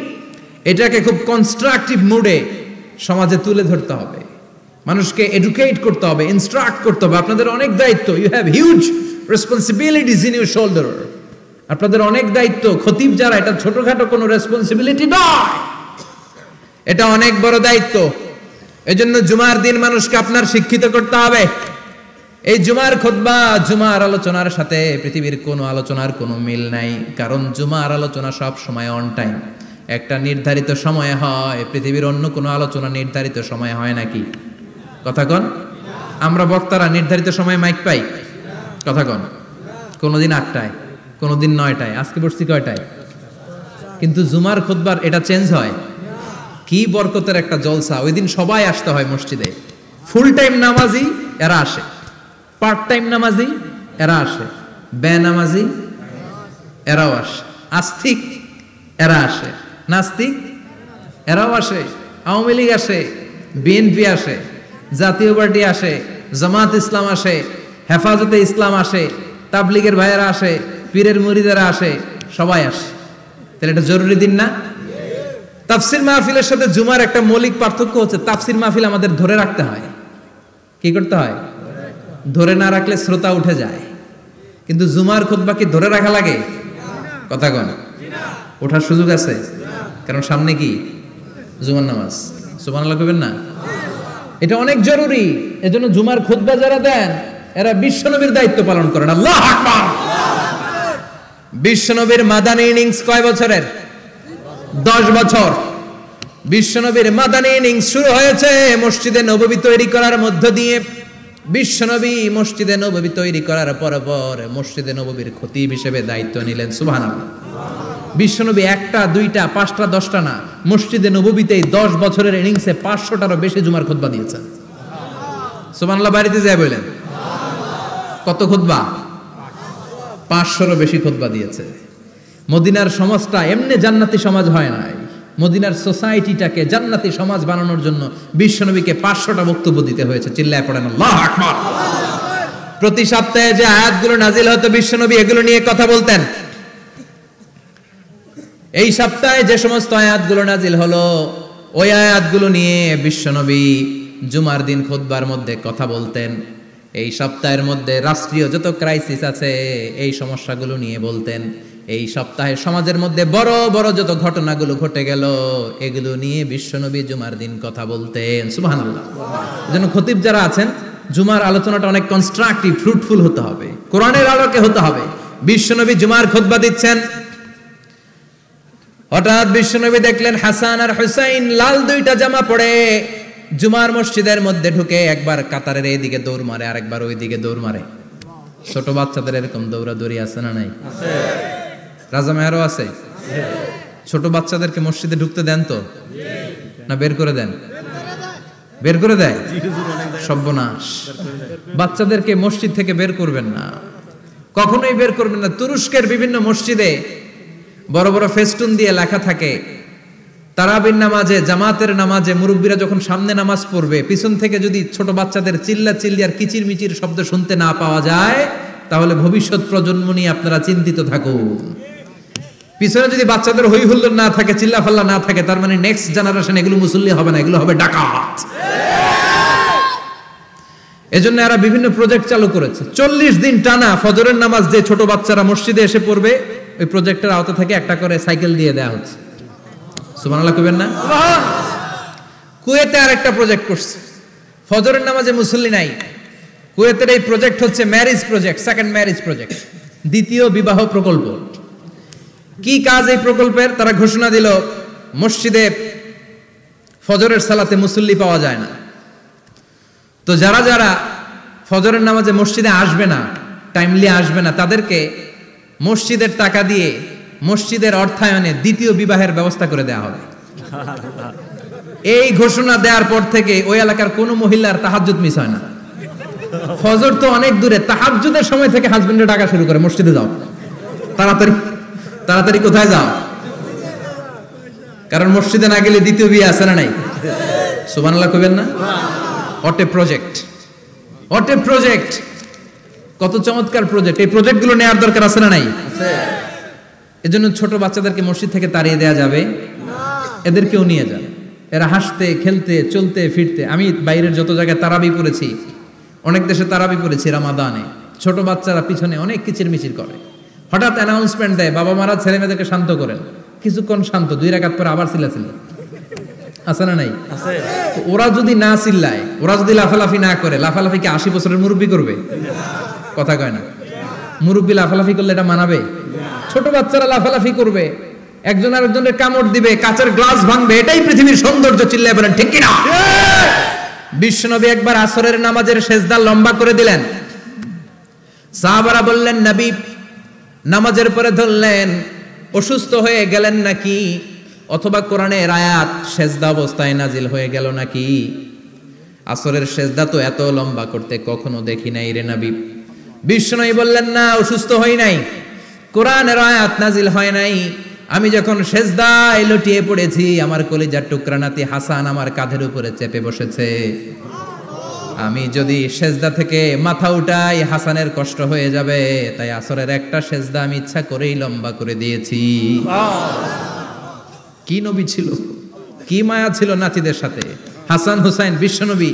এটাকে খুব কনস্ট্রাকটিভ মুডে সমাজে তুলে ধরতে হবে, মানুষকে এডুকেট করতে হবে, ইনস্ট্রাক্ট করতে হবে। আপনাদের অনেক দায়িত্ব, you have huge responsibilities in your shoulder. আপনাদের অনেক দায়িত্ব। খতিব যারা, এটা ছোটখাটো কোনো রেসপন্সিবিলিটি নয়, এটা অনেক বড় দায়িত্ব। এজন্য জুমার দিন মানুষকে আপনার শিক্ষিত করতে হবে। এই জুমার খুতবা, জুমার আলোচনার সাথে পৃথিবীর কোনো আলোচনার কোনো মিল নাই, কারণ জুমার আলোচনা সব সময় অন টাইম, একটা নির্ধারিত সময়ে হয়। পৃথিবীর অন্য কোনো আলোচনা নির্ধারিত সময়ে হয় নাকি? কথা কন। আমরা বক্তারা নির্ধারিত সময়ে মাইক পাই? কথা কন। কোনোদিন 8টায়, কোনোদিন 9টায়, আজকে বসছি কয়টায়? কিন্তু জুমার খুতবার এটা চেঞ্জ হয়। কি বরকতের একটা জলসা! ওই দিন সবাই আসতে হয় মসজিদে। ফুল টাইম নামাজি এরা আসে, পার্ট টাইম নামাজি এরা আসে, বেনামাজি এরাও আসে, আস্তিক এরা আসে, নাস্তিক এরাও আসে, আওয়ামী লীগ আসে, বিএনপি আসে, জাতীয় পার্টি আসে, জামাত ইসলাম আসে, হেফাজতে ইসলাম আসে, তাবলিগের ভাইয়েরা আসে, পীরের মুরিদেরা আসে, সবাই আসে। তাহলে এটা জরুরি দিন না? তাফসির মাহফিলের সাথে জুমার একটা মৌলিক পার্থক্য হচ্ছে, তাফসির মাহফিল আমাদের ধরে রাখতে হয়। কি করতে হয়? ধরে না রাখলে শ্রোতা উঠে যায়। কিন্তু জুমার খুতবা কি ধরে রাখা লাগে? কথা কন, ওঠার সুযোগ আছে? কারণ সামনে কি জুমার নামাজ। সুবহানাল্লাহ কইবেন না? এটা অনেক জরুরি। এজন্য জুমার খুতবা যারা দেন এরা বিশ্বনবীর দায়িত্ব পালন করেন। আল্লাহু আকবার। বিশ্বনবীর মাদানী ইনিংস কয় বছরের? 10 বছর। বিশ্বনবীর মাদানী ইনিংস শুরু হয়েছে মসজিদে নববী তৈরি করার মধ্য দিয়ে। বিশ্বনবী মসজিদে নববী তৈরি করার পর মসজিদে নববীর খতিব হিসেবে দায়িত্ব নিলেন। সুবহানাল্লাহ। বিশ্বনবী 1টা 2টা 5টা 10টা না, মসজিদে নববীতেই 10 বছরের ইনিংসে 500টারও বেশি জুমার খুতবা দিয়েছেন। সুবহানাল্লাহ। বাড়িতে যায় বলেন কত খুতবা? 500রও বেশি খুতবা দিয়েছে। মদিনার সমাজটা এমনি জান্নাতি সমাজ হয় নাই। মদিনার সোসাইটিটাকে জান্নাতি সমাজ বানানোর জন্য বিশ্বনবীকে 500টা বক্তব্য দিতে হয়েছে। চিল্লায় পড়েন আল্লাহু আকবার। প্রতি সপ্তাহে যে আয়াতগুলো নাজিল হতো বিশ্বনবী এগুলো নিয়ে কথা বলতেন। এই সপ্তাহে যে সমস্ত আয়াতগুলো নাজিল হলো ওই আয়াতগুলো নিয়ে বিশ্বনবী জুমার দিন খুতবার মধ্যে কথা বলতেন। এই সপ্তাহের মধ্যে রাষ্ট্রীয় যত ক্রাইসিস আছে এই সমস্যাগুলো নিয়ে বলতেন। এই সপ্তাহে সমাজের মধ্যে বড় বড় যত ঘটনাগুলো ঘটে গেল এগুলো নিয়ে বিশ্বনবী জুমার দিন কথা বলতেন। সুবহানাল্লাহ। এজন্য খতিব যারা আছেন জুমার আলোচনাটা অনেক কনস্ট্রাকটিভ, ফ্রুটফুল হতে হবে, কোরআনের আলোকে হতে হবে। বিশ্বনবী জুমার খুতবা দিচ্ছেন, হঠাৎ বিশ্বনবী দেখলেন হাসান আর হুসাইন লাল 2টা জামা পরে জুমার মসজিদের মধ্যে ঢুকে একবার কাতারের এইদিকে দৌড় মারে, আরেকবার ওইদিকে দৌড় মারে। ছোট বাচ্চাদের এরকম দৌড়াদৌড়ি আছে না নাই? রাজা মেহরও আছে। ছোট বাচ্চাদেরকে মসজিদে ঢুকতে দেন তো না বের করে দেন? বের করে দেয়। সর্বনাশ। বাচ্চাদেরকে মসজিদ থেকে বের করবেন না, কখনোই বের করবেন না। তুরস্কের বিভিন্ন মসজিদে বড় বড় ফেস্টুন দিয়ে লেখা থাকে তারাবির নামাজে, জামাতের নামাজে মুরব্বীরা যখন সামনে নামাজ পড়বে পিছন থেকে যদি ছোট বাচ্চাদের চিল্লা চিল্লি আর কিচির মিচির শব্দ শুনতে না পাওয়া যায় তাহলে ভবিষ্যৎ প্রজন্ম নিয়ে আপনারা চিন্তিত থাকুন। পিছনে যদি বাচ্চাদের হই হুল্লোড় না থাকে, চিল্লা ফাল্লা না থাকে, তার মানে নেক্সট জেনারেশন এগুলো মুসল্লি হবে না, এগুলো হবে ডাকাত। এজন্য এরা বিভিন্ন প্রজেক্ট চালু করেছে। 40 দিন টানা ফজরের নামাজ যে ছোট বাচ্চারা মসজিদে এসে পড়বে ওই প্রজেক্টের আওতা থেকে একটা করে সাইকেল দিয়ে দেওয়া হচ্ছে। সুবহানাল্লাহ কইবেন না? কুয়েতে আরেকটা প্রজেক্ট করছে, ফজরের নামাজে মুসল্লি নাই। কুয়েতের এই প্রজেক্ট হচ্ছে marriage project, second marriage project, দ্বিতীয় বিবাহ প্রকল্প। কি কাজ এই প্রকল্পের? তারা ঘোষণা দিল মসজিদে ফজরের সালাতে মুসল্লি পাওয়া যায় না, তো যারা যারা ফজরের নামাজে মসজিদে আসবে না, টাইমলি আসবে না, তাদেরকে মসজিদের টাকা দিয়ে মসজিদের অর্থায়নে দ্বিতীয় বিবাহের ব্যবস্থা করে দেওয়া হবে। এই ঘোষণা দেওয়ার পর থেকে ওই এলাকার কোনো মহিলার তাহাজ্জুদ মিস হয় না। ফজর তো অনেক দূরে, তাহাজ্জুদের সময় থেকে হাজবেন্ডের ডাকা শুরু করে মসজিদে যাও, তাড়াতাড়ি তাড়াতাড়ি কোথায় যাও, কারণ মসজিদে না গেলে দ্বিতীয় বিয়ে আছে না নাই? সুবহানাল্লাহ কইবেন না? What a project, what a project, কত চমৎকার প্রজেক্ট। এই প্রজেক্টগুলো নেওয়ার দরকার আছে না নাই? এজন্য ছোট বাচ্চাদেরকে মসজিদ থেকে তাড়িয়ে দেওয়া যাবে না, এদেরকেও নিয়ে যান। এরা হাসতে খেলতে চলতে ফিরতে, আমি বাইরের যত জায়গায় তারাবি পড়েছি, অনেক দেশে তারাবি পড়েছি রামাদানে, ছোট বাচ্চারা পিছনে অনেক কিচির মিচির করে, হঠাৎ অ্যানাউন্সমেন্ট দেয় বাবা মারা ছেলে মেয়েদেরকে শান্ত করেন, কিছুক্ষণ শান্ত, 2 রাকাত পরে আবার চিল্লাচিল্লি, আছে না নাই? ওরা যদি না চিল্লায়, ওরা যদি লাফালাফি না করে, লাফালাফি কি 80 বছরের মুরব্বী করবে? কথা কয় না। মুরব্বী লাফালাফি করলে এটা মানাবে? ছোট বাচ্চারা লাফালাফি করবে, একজন আরেকজনের কামড় দিবে, কাঁচের গ্লাস ভাঙবে, এটাই পৃথিবীর সৌন্দর্য। চিল্লায় বলেন ঠিক কিনা? বিশ্বনবী একবার আসরের নামাজের সেজদা লম্বা করে দিলেন, সাহাবারা বললেন নবী নামাজের পরে ধরলেন অসুস্থ হয়ে গেলেন নাকি, অথবা কোরআনের আয়াত সেজদা অবস্থায় নাজিল হয়ে গেল নাকি? আসরের সেজদা তো এত লম্বা করতে কখনো দেখি নাই রে নবী। বিশ্বনবী বললেন না, অসুস্থ হই নাই, কোরআনের আয়াত নাজিল হয় নাই, আমি যখন সেজদায় লুটিয়ে পড়েছি আমার কলিজার টুকরা নাতি হাসান আমার কাঁধের উপরে চেপে বসেছে। আমি যদি সেজদা থেকে মাথা উঠাই হাসানের কষ্ট হয়ে যাবে, তাই আসরের একটা সেজদা আমি ইচ্ছা করেই লম্বা করে দিয়েছি। কি নবী ছিল, কি মায়া ছিল নাতিদের সাথে। হাসান হুসাইন বিশ্বনবী,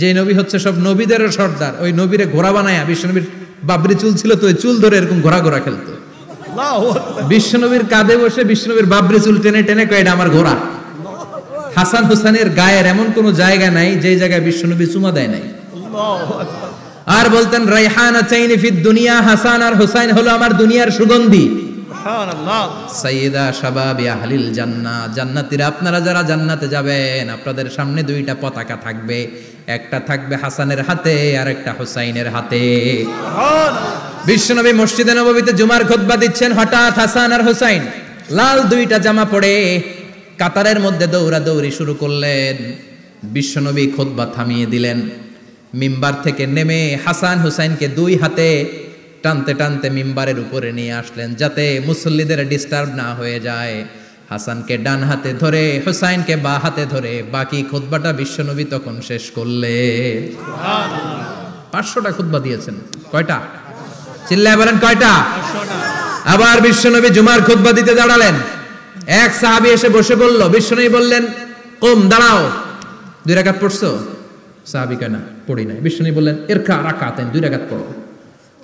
যে নবী হচ্ছে সব নবীদেরও সর্দার, ওই নবীরে ঘোড়া বানায়া, বিশ্বনবীর বাবরি চুল ছিল তো ওই চুল ধরে এরকম ঘোড়া ঘোড়া খেলতো। বিশ্বনবীর কাঁধে বসে বিশ্বনবীর বাবরি চুল টেনে টেনে কয় এটা আমার ঘোড়া। হাসান হুসাইনের গায়ের এমন কোন জায়গা নাই যে জায়গায় বিশ্বনবী চুমা দেয় নাই। আর বলতেন রাইহানাতাইনি ফিদ দুনিয়া, হাসান আর হুসাইন হলো আমার দুনিয়ার সুগন্ধি। সুবহানাল্লাহ। সাইয়্যিদা শাবাবি আহলিল জান্নাহ, জান্নাতীরা আপনারা যারা জান্নাতে যাবেন আপনাদের সামনে দুইটা পতাকা থাকবে, একটা থাকবে হাসানের হাতে আর একটা হুসাইনের হাতে। সুবহানাল্লাহ। বিশ্বনবী মসজিদে নববীতে জুমার খুতবা দিচ্ছেন, হঠাৎ হাসান আর হুসাইন লাল দুইটা জামা পরে কাতারের মধ্যে দৌড়াদৌড়ি শুরু করলেন। বিশ্বনবী খুতবা থামিয়ে দিলেন, মিম্বার থেকে নেমে হাসান হুসাইনকে দুই হাতে টানতে টানতে মিম্বারের উপরে নিয়ে আসলেন যাতে মুসল্লিদের ডিস্টার্ব না হয়ে যায়। হাসানকে ডান হাতে ধরে হুসাইনকে বা হাতে ধরে বাকি খুতবাটা বিশ্বনবী তখন শেষ করলেন। 500টা খুতবা দিয়েছেন। কয়টা? চিল্লায় বলেন কয়টা? আবার বিশ্বনবী জুমার খুতবা দিতে দাঁড়ালেন। এক সাহাবী এসে বসে বলল, বিশ্বনবী বললেন কুম, দাঁড়াও। 2 রাকাত পড়ছো? সাহাবী কয় না, পড়ি নাই। বিশ্বনবী বললেন ইরকা রাকাতাইন, 2 রাকাত পড়ো।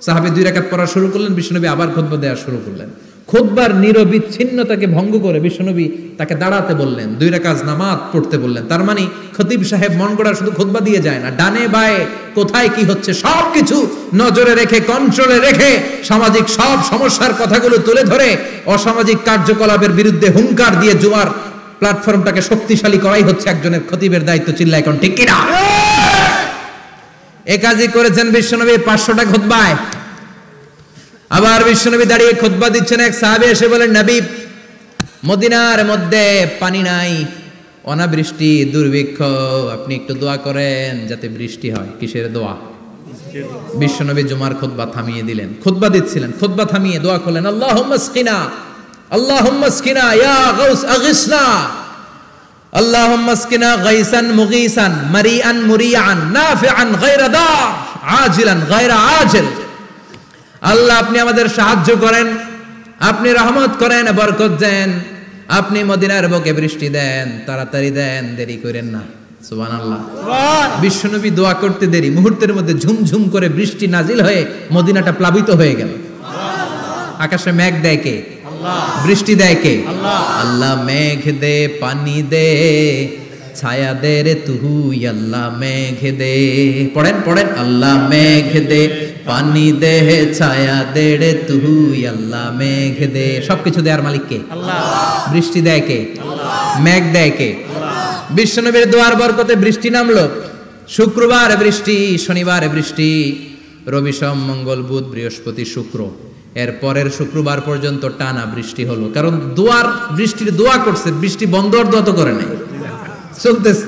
সাহাবী 2 রাকাত পড়া শুরু করলেন, বিশ্বনবী আবার খুতবা দেওয়া শুরু করলেন। খুতবার নিরবিচ্ছিন্নতাকে ভঙ্গ করে বিশ্বনবী তাকে দাঁড়াতে বললেন, 2 রাকাত নামাজ পড়তে বললেন। তার মানে খতিব সাহেব মন গড়া শুধু খুতবা দিয়ে যায় না, ডানে বায়ে কোথায় কি হচ্ছে সবকিছু নজরে রেখে, কন্ট্রোলে রেখে সামাজিক সব সমস্যার কথাগুলো তুলে ধরে অসামাজিক কার্যকলাপের বিরুদ্ধে হুঙ্কার দিয়ে জুমার প্ল্যাটফর্মটাকে শক্তিশালী করাই হচ্ছে একজনের খতিবের দায়িত্ব। চিল্লায় কোন ঠিক কিনা? এই কাজই করেছেন বিশ্বনবী 500টা খুতবায়। আবার বিশ্বনবী দাঁড়িয়ে খুতবা দিচ্ছেন, এক সাহাবী এসে বলেন, নবী মদিনার মধ্যে পানি নাই, অনাবৃষ্টি, দুর্ভিক্ষ, আপনি একটু দোয়া করেন যাতে বৃষ্টি হয়। কিসের দোয়া? বিশ্বনবী জুমার খুতবা থামিয়ে দিলেন, খুতবা দিচ্ছিলেন, খুতবা থামিয়ে দোয়া করলেন, আল্লাহুম্মা আসকিনা, আল্লাহুম্মা আসকিনা ইয়া গাউস আগিসনা, আল্লাহুম্মা আসকিনা গাইসান মুগীসান মারিআন মুরিআন নাফিআন গায়রা দার আজিলান গায়রা আজিল। আল্লাহ আপনি আমাদের সাহায্য করেন, আপনি রহমত করেন, বরকত দেন, আপনি মদিনার বুকে বৃষ্টি দেন, তাড়াতাড়ি দেন, দেরি করেন না। সুবহানাল্লাহ। বিশ্বনবী দোয়া করতে দেরি, মুহূর্তের মধ্যে ঝুমঝুম করে বৃষ্টি নাজিল হয়ে মদিনাটা প্লাবিত হয়ে গেল। আকাশে মেঘ দেয় কে? বৃষ্টি দেয় কে? আল্লাহ মেঘ দে, পানি দে, ছায়া দে রে তুহু, আল্লাহ মেঘ দে। পড়েন পড়েন, আল্লাহ মেঘ দে, পানি দে, ছায়া দে রে তুহু, আল্লাহ মেঘ দে। সবকিছু দেয়ার মালিক কে? আল্লাহ। বৃষ্টি দেয় কে? আল্লাহ। মেঘ দেয় কে? বিশ্বনবীর দোয়ার বরকতে বৃষ্টি নামলো। শুক্রবার বৃষ্টি, শনিবার বৃষ্টি, রবি সোম মঙ্গল বুধ বৃহস্পতি শুক্র, এর পরের শুক্রবার পর্যন্ত টানা বৃষ্টি হলো। কারণ দোয়ার বৃষ্টির দোয়া করছে, বৃষ্টি বন্ধ আর দোয়া তো করে নাই, চলতেছে।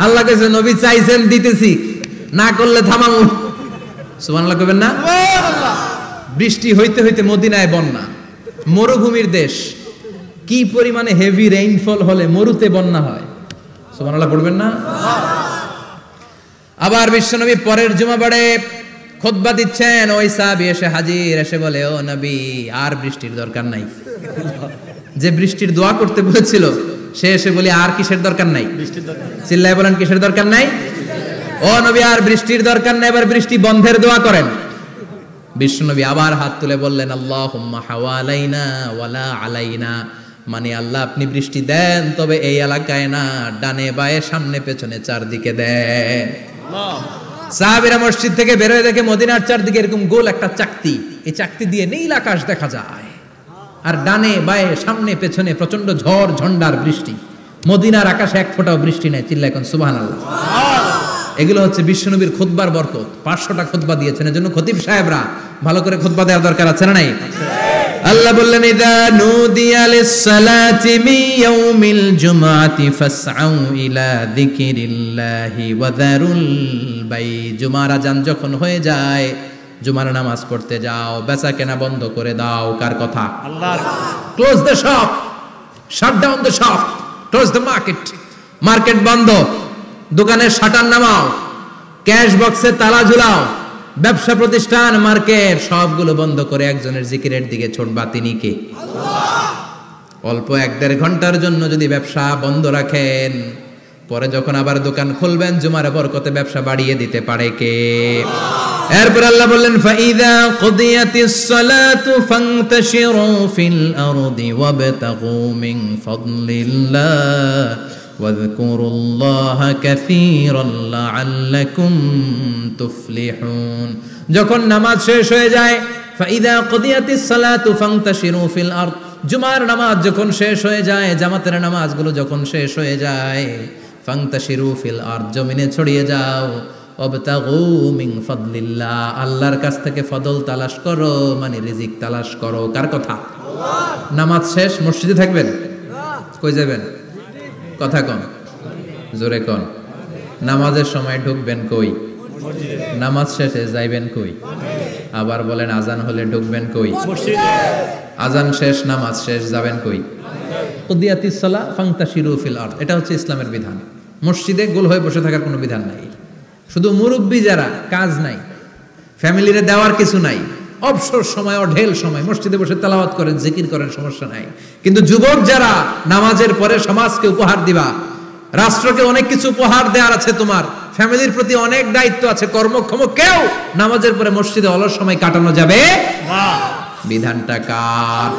আল্লাহ কাছে নবী চাইছেন, দিতেছি, না করলে থামামু। সুবহানাল্লাহ কইবেন না? বৃষ্টি হইতে হইতে মদিনায় বন্যা, মরুভূমির দেশ, কি পরিমাণে হেভি রেইনফল হলে মরুতে বন্যা হয়। সুবহানাল্লাহ পড়বেন না? আবার বিশ্বনবী পরের জুমাবারে খুতবা দিচ্ছেন, ওই সাহাবী এসে হাজির, এসে বলে, ও নবী আর বৃষ্টির দরকার নাই। যে বৃষ্টির দোয়া করতে বলেছিল সে এসে বলি আর কিসের দরকার নাই? চিল্লায় বলেন কিসের দরকার নাই? ও নবী আর বৃষ্টির দরকার নাই, এবার বৃষ্টি বন্ধের দোয়া করেন। বিশ্বনবী আবার হাত তুলে বললেন, আল্লাহুম্মা হাওয়ালাইনা ওয়ালা আলাইনা, মানে আল্লাহ আপনি বৃষ্টি দেন তবে এই এলাকায় না, ডানে বায়ে সামনে পেছনে চারদিকে দেন। সাহাবীরা মসজিদ থেকে বের হয়ে দেখে মদিনার চারদিকে এরকম গোল একটা চাকতি, এই চাকতি দিয়ে নীল আকাশ দেখা যায়, আর ডানে বায়ে সামনে পেছনে প্রচন্ড ঝড় ঝন্ডার বৃষ্টি। মদিনার আকাশে এক ফোঁটাও বৃষ্টি নেই। চিল্লায় কোন সুবহানাল্লাহ। এগুলো হচ্ছে বিশ্বনবীর খুতবার বরকত। 500টা খুতবা দিয়েছেন, এজন্য খতিব সাহেবরা ভালো করে খুতবা দেওয়ার দরকার আছে না নাই? আল্লাহ বললেন, ইযা নুদিয়া লিস-সালাতি মিন ইয়াউমিল জুমআতি ফাসআউ ইলা যিকিরিল্লাহি ওয়া যারুল বাই। জুমার আযান যখন হয়ে যায়, জুমার নামাজ পড়তে যাও, বেচা কেনা বন্ধ করে দাও। কার কথা? আল্লাহর। Close the shop, shut down the shop, close the market. Market বন্ধ, দোকানের শাটার নামাও, ক্যাশ বক্সে তালা ঝুলাও, ব্যবসা প্রতিষ্ঠান মার্কেট সবগুলো বন্ধ করে একজনের জিকিরের দিকে ছোটবা, তিনি কে? অল্প 1-1.5 ঘন্টার জন্য যদি ব্যবসা বন্ধ রাখেন, পরে যখন আবার দোকান খুলবেন জুমার বরকতে ব্যবসা বাড়িয়ে দিতে পারে কে? এরপর আল্লাহ বললেন ফাইদা কুদিয়াতিস সালাতু ফান্তাশিরু ফিল আরদি ওয়াবতাগু মিন ফাদলিল্লাহ ওয়াযকুরুল্লাহা কাসীরান লাআল্লাকুম তুফলিহুন। যখন নামাজ শেষ হয়ে যায়, ফাইদা কুদিয়াতিস সালাতু ফান্তাশিরু ফিল আরদ, জুমার নামাজ যখন শেষ হয়ে যায়, জামাতের নামাজগুলো যখন শেষ হয়ে যায়, ফান্তাশিরু ফিল আরদ, জমিনে ছড়িয়ে যাও, ওয়াবতাগু মিন ফাদলিল্লাহ, আল্লাহর কাছ থেকে ফদল তালাশ করো, মানে রিজিক তালাশ করো। কার কথা? নামাজ শেষ মসজিদে থাকবেন? কই যাবেন? কথা কন, জোরে কন। নামাজের সময় ঢুকবেন কই? নামাজ শেষে যাইবেন কই? আবার বলেন আজান হলে ঢুকবেন কই? আজান শেষ, নামাজ শেষ, যাবেন কই? কুদিয়াতিস সালাহ ফান্তাশিরু ফিল আরদ, এটা হচ্ছে ইসলামের বিধান। মসজিদে গোল হয়ে বসে থাকার কোনো বিধান নাই। শুধু মুরব্বী যারা, কাজ নাই, ফ্যামিলিরে দেওয়ার কিছু নাই, অবসর সময় অঢেল সময় মসজিদে বসে তেলাওয়াত করেন, জিকির করেন, সমস্যা নাই। কিন্তু যুবক যারা, নামাজের পরে সমাজকে উপহার দিবা, রাষ্ট্রকে অনেক কিছু উপহার দেওয়ার আছে, তোমার ফ্যামিলির প্রতি অনেক দায়িত্ব আছে, কর্মক্ষম কেউ নামাজের পরে মসজিদে অলস সময় কাটানো যাবে না। বিধানটা কার?